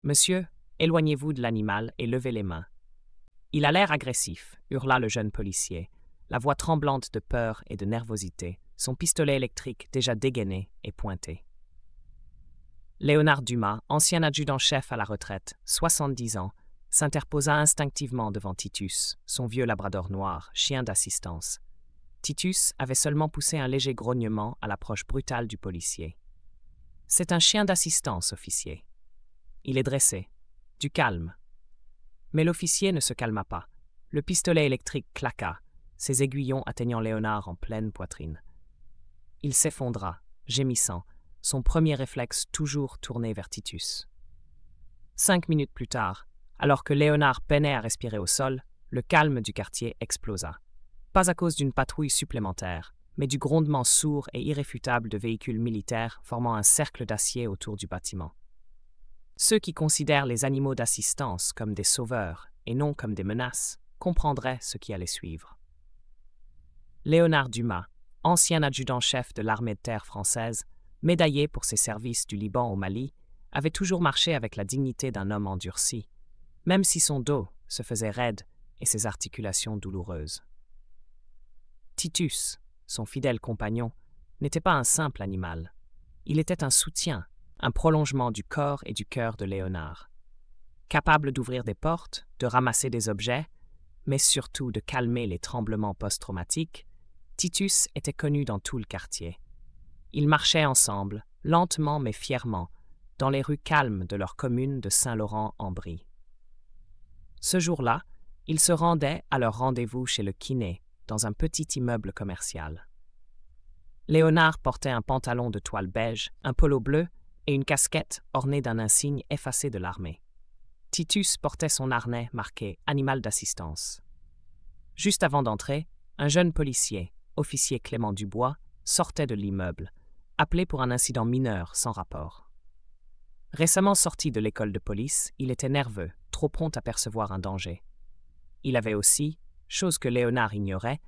Monsieur, éloignez-vous de l'animal et levez les mains. Il a l'air agressif, hurla le jeune policier, la voix tremblante de peur et de nervosité, son pistolet électrique déjà dégainé et pointé. Léonard Dumas, ancien adjudant-chef à la retraite, 70 ans, s'interposa instinctivement devant Titus, son vieux labrador noir, chien d'assistance. Titus avait seulement poussé un léger grognement à l'approche brutale du policier. « C'est un chien d'assistance, officier. Il est dressé. Du calme. » Mais l'officier ne se calma pas. Le pistolet électrique claqua, ses aiguillons atteignant Léonard en pleine poitrine. Il s'effondra, gémissant, son premier réflexe toujours tourné vers Titus. 5 minutes plus tard, alors que Léonard peinait à respirer au sol, le calme du quartier explosa. Pas à cause d'une patrouille supplémentaire, mais du grondement sourd et irréfutable de véhicules militaires formant un cercle d'acier autour du bâtiment. Ceux qui considèrent les animaux d'assistance comme des sauveurs et non comme des menaces comprendraient ce qui allait suivre. Léonard Dumas, ancien adjudant-chef de l'armée de terre française, médaillé pour ses services du Liban au Mali, avait toujours marché avec la dignité d'un homme endurci, même si son dos se faisait raide et ses articulations douloureuses. Titus, son fidèle compagnon, n'était pas un simple animal. Il était un soutien, un prolongement du corps et du cœur de Léonard. Capable d'ouvrir des portes, de ramasser des objets, mais surtout de calmer les tremblements post-traumatiques, Titus était connu dans tout le quartier. Ils marchaient ensemble, lentement mais fièrement, dans les rues calmes de leur commune de Saint-Laurent-en-Brie. Ce jour-là, ils se rendaient à leur rendez-vous chez le kiné, dans un petit immeuble commercial. Léonard portait un pantalon de toile beige, un polo bleu et une casquette ornée d'un insigne effacé de l'armée. Titus portait son harnais marqué « Animal d'assistance ». Juste avant d'entrer, un jeune policier, officier Clément Dubois, sortait de l'immeuble, appelé pour un incident mineur sans rapport. Récemment sorti de l'école de police, il était nerveux, trop prompt à percevoir un danger. Il avait aussi, chose que Léonard ignorait,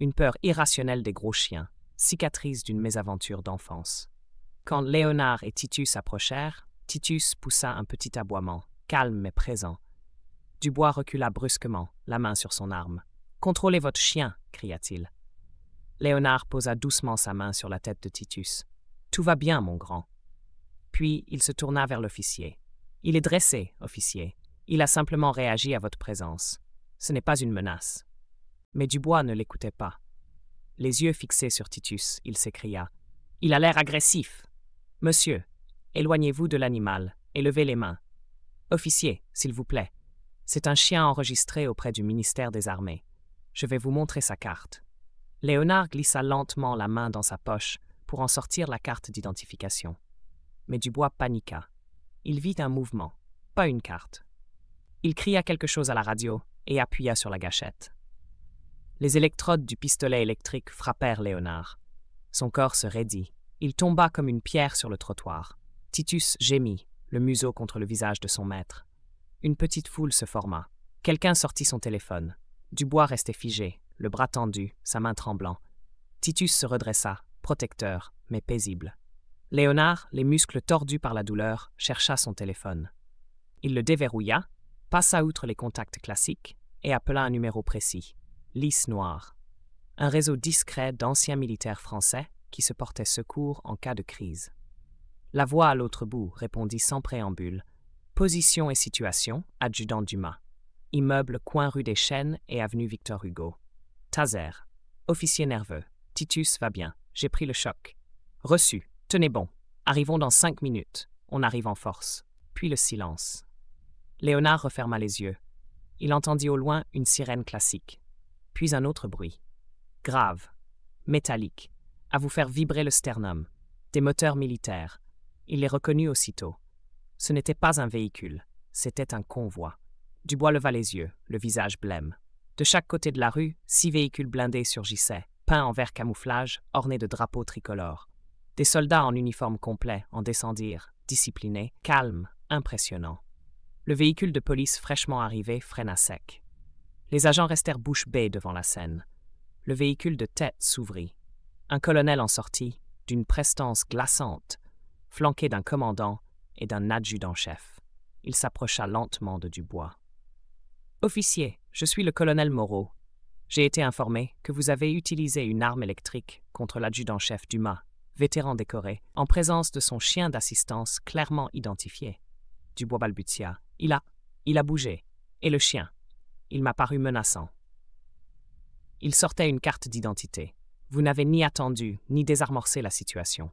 une peur irrationnelle des gros chiens, cicatrice d'une mésaventure d'enfance. Quand Léonard et Titus approchèrent, Titus poussa un petit aboiement, calme mais présent. Dubois recula brusquement, la main sur son arme. « Contrôlez votre chien !» cria-t-il. Léonard posa doucement sa main sur la tête de Titus. « Tout va bien, mon grand. » Puis il se tourna vers l'officier. « Il est dressé, officier. Il a simplement réagi à votre présence. Ce n'est pas une menace. » Mais Dubois ne l'écoutait pas. Les yeux fixés sur Titus, il s'écria. « Il a l'air agressif. Monsieur, éloignez-vous de l'animal et levez les mains. Officier, s'il vous plaît. C'est un chien enregistré auprès du ministère des Armées. Je vais vous montrer sa carte. » Léonard glissa lentement la main dans sa poche pour en sortir la carte d'identification. Mais Dubois paniqua. Il vit un mouvement, pas une carte. Il cria quelque chose à la radio et appuya sur la gâchette. Les électrodes du pistolet électrique frappèrent Léonard. Son corps se raidit. Il tomba comme une pierre sur le trottoir. Titus gémit, le museau contre le visage de son maître. Une petite foule se forma. Quelqu'un sortit son téléphone. Dubois restait figé, le bras tendu, sa main tremblant. Titus se redressa, protecteur, mais paisible. Léonard, les muscles tordus par la douleur, chercha son téléphone. Il le déverrouilla, passa outre les contacts classiques et appela un numéro précis. Lys Noire. Un réseau discret d'anciens militaires français qui se portaient secours en cas de crise. La voix à l'autre bout répondit sans préambule. Position et situation, adjudant Dumas. Immeuble coin rue des Chênes et avenue Victor Hugo. Taser. Officier nerveux. Titus va bien. J'ai pris le choc. Reçu. Tenez bon. Arrivons dans 5 minutes. On arrive en force. Puis le silence. Léonard referma les yeux. Il entendit au loin une sirène classique. Puis un autre bruit. Grave. Métallique. À vous faire vibrer le sternum. Des moteurs militaires. Il les reconnut aussitôt. Ce n'était pas un véhicule. C'était un convoi. Dubois leva les yeux, le visage blême. De chaque côté de la rue, 6 véhicules blindés surgissaient, peints en vert camouflage, ornés de drapeaux tricolores. Des soldats en uniforme complet en descendirent, disciplinés, calmes, impressionnants. Le véhicule de police fraîchement arrivé freina sec. Les agents restèrent bouche bée devant la scène. Le véhicule de tête s'ouvrit. Un colonel en sortit, d'une prestance glaçante, flanqué d'un commandant et d'un adjudant-chef. Il s'approcha lentement de Dubois. « Officier, je suis le colonel Moreau. J'ai été informé que vous avez utilisé une arme électrique contre l'adjudant-chef Dumas, vétéran décoré, en présence de son chien d'assistance clairement identifié. » Dubois balbutia. « Il a bougé. Et le chien? Il m'a paru menaçant. » Il sortait une carte d'identité. Vous n'avez ni attendu, ni désamorcé la situation.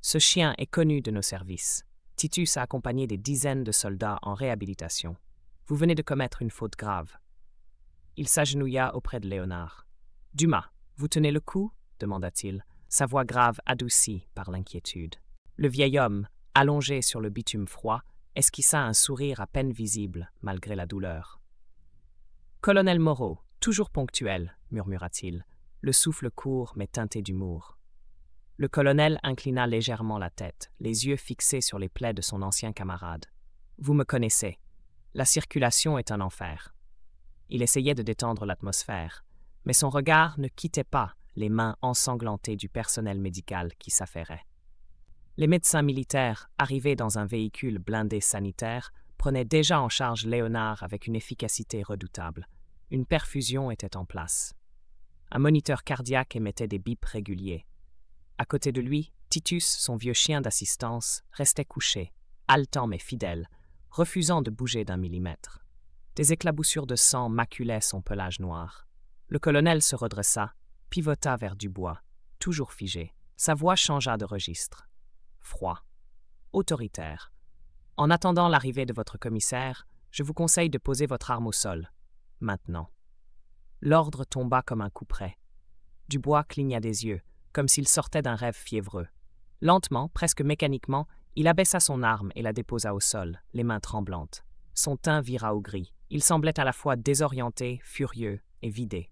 Ce chien est connu de nos services. Titus a accompagné des dizaines de soldats en réhabilitation. Vous venez de commettre une faute grave. Il s'agenouilla auprès de Léonard. « Dumas, vous tenez le coup ?» demanda-t-il, sa voix grave adoucie par l'inquiétude. Le vieil homme, allongé sur le bitume froid, esquissa un sourire à peine visible malgré la douleur. « Colonel Moreau, toujours ponctuel, » murmura-t-il, le souffle court mais teinté d'humour. Le colonel inclina légèrement la tête, les yeux fixés sur les plaies de son ancien camarade. « Vous me connaissez. La circulation est un enfer. » Il essayait de détendre l'atmosphère, mais son regard ne quittait pas les mains ensanglantées du personnel médical qui s'affairait. Les médecins militaires, arrivés dans un véhicule blindé sanitaire, prenaient déjà en charge Léonard avec une efficacité redoutable. Une perfusion était en place. Un moniteur cardiaque émettait des bips réguliers. À côté de lui, Titus, son vieux chien d'assistance, restait couché, haletant mais fidèle, refusant de bouger d'un millimètre. Des éclaboussures de sang maculaient son pelage noir. Le colonel se redressa, pivota vers Dubois, toujours figé. Sa voix changea de registre. Froid. Autoritaire. « En attendant l'arrivée de votre commissaire, je vous conseille de poser votre arme au sol. Maintenant. » L'ordre tomba comme un coup près. Dubois cligna des yeux, comme s'il sortait d'un rêve fiévreux. Lentement, presque mécaniquement, il abaissa son arme et la déposa au sol, les mains tremblantes. Son teint vira au gris. Il semblait à la fois désorienté, furieux et vidé.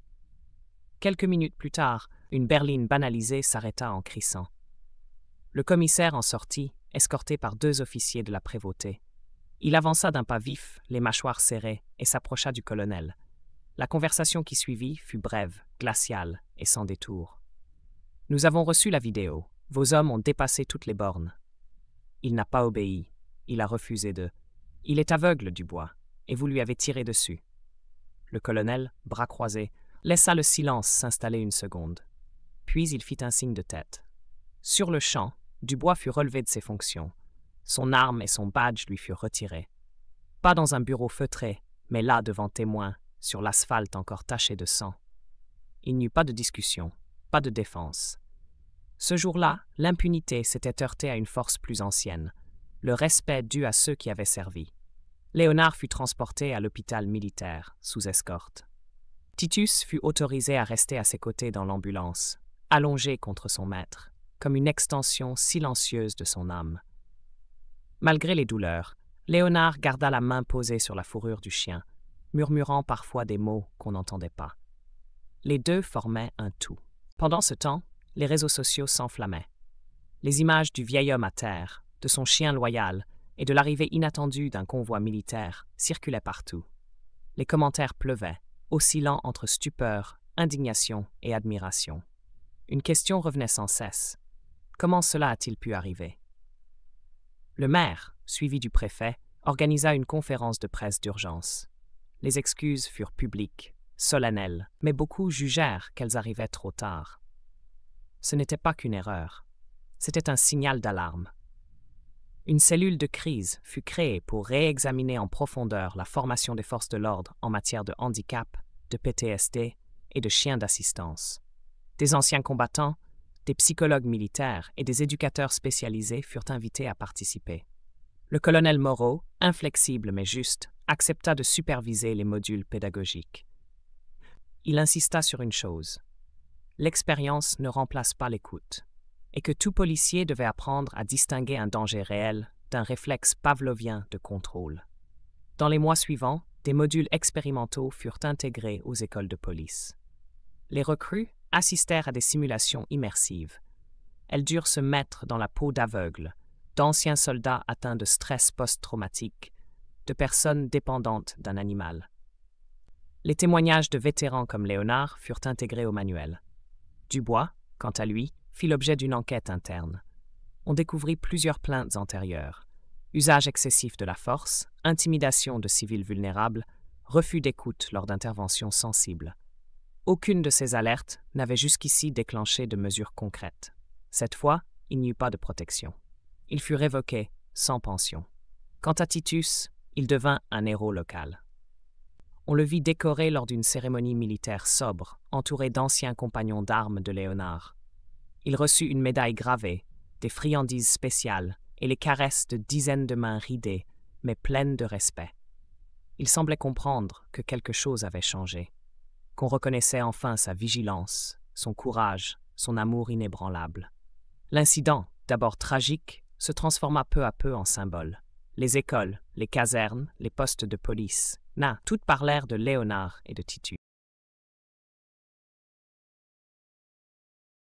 Quelques minutes plus tard, une berline banalisée s'arrêta en crissant. Le commissaire en sortit, escorté par 2 officiers de la prévôté. Il avança d'un pas vif, les mâchoires serrées, et s'approcha du colonel. La conversation qui suivit fut brève, glaciale et sans détour. « Nous avons reçu la vidéo. Vos hommes ont dépassé toutes les bornes. » Il n'a pas obéi. Il a refusé de... Il est aveugle, Dubois, et vous lui avez tiré dessus. Le colonel, bras croisés, laissa le silence s'installer une seconde. Puis il fit un signe de tête. Sur le champ, Dubois fut relevé de ses fonctions. Son arme et son badge lui furent retirés. Pas dans un bureau feutré, mais là devant témoins, sur l'asphalte encore taché de sang. Il n'y eut pas de discussion, pas de défense. Ce jour-là, l'impunité s'était heurtée à une force plus ancienne, le respect dû à ceux qui avaient servi. Léonard fut transporté à l'hôpital militaire, sous escorte. Titus fut autorisé à rester à ses côtés dans l'ambulance, allongé contre son maître, comme une extension silencieuse de son âme. Malgré les douleurs, Léonard garda la main posée sur la fourrure du chien, murmurant parfois des mots qu'on n'entendait pas. Les deux formaient un tout. Pendant ce temps, les réseaux sociaux s'enflammaient. Les images du vieil homme à terre, de son chien loyal et de l'arrivée inattendue d'un convoi militaire circulaient partout. Les commentaires pleuvaient, oscillant entre stupeur, indignation et admiration. Une question revenait sans cesse. Comment cela a-t-il pu arriver? Le maire, suivi du préfet, organisa une conférence de presse d'urgence. Les excuses furent publiques, solennelles, mais beaucoup jugèrent qu'elles arrivaient trop tard. Ce n'était pas qu'une erreur, c'était un signal d'alarme. Une cellule de crise fut créée pour réexaminer en profondeur la formation des forces de l'ordre en matière de handicap, de PTSD et de chiens d'assistance. Des anciens combattants, des psychologues militaires et des éducateurs spécialisés furent invités à participer. Le colonel Moreau, inflexible mais juste, accepta de superviser les modules pédagogiques. Il insista sur une chose. L'expérience ne remplace pas l'écoute, et que tout policier devait apprendre à distinguer un danger réel d'un réflexe pavlovien de contrôle. Dans les mois suivants, des modules expérimentaux furent intégrés aux écoles de police. Les recrues assistèrent à des simulations immersives. Elles durent se mettre dans la peau d'aveugles, d'anciens soldats atteints de stress post-traumatique, de personnes dépendantes d'un animal. Les témoignages de vétérans comme Léonard furent intégrés au manuel. Dubois, quant à lui, fit l'objet d'une enquête interne. On découvrit plusieurs plaintes antérieures. Usage excessif de la force, intimidation de civils vulnérables, refus d'écoute lors d'interventions sensibles. Aucune de ces alertes n'avait jusqu'ici déclenché de mesures concrètes. Cette fois, il n'y eut pas de protection. Il fut révoqué, sans pension. Quant à Titus, il devint un héros local. On le vit décoré lors d'une cérémonie militaire sobre, entouré d'anciens compagnons d'armes de Léonard. Il reçut une médaille gravée, des friandises spéciales et les caresses de dizaines de mains ridées, mais pleines de respect. Il semblait comprendre que quelque chose avait changé, qu'on reconnaissait enfin sa vigilance, son courage, son amour inébranlable. L'incident, d'abord tragique, se transforma peu à peu en symbole. Les écoles, les casernes, les postes de police, toutes parlèrent de Léonard et de Titus.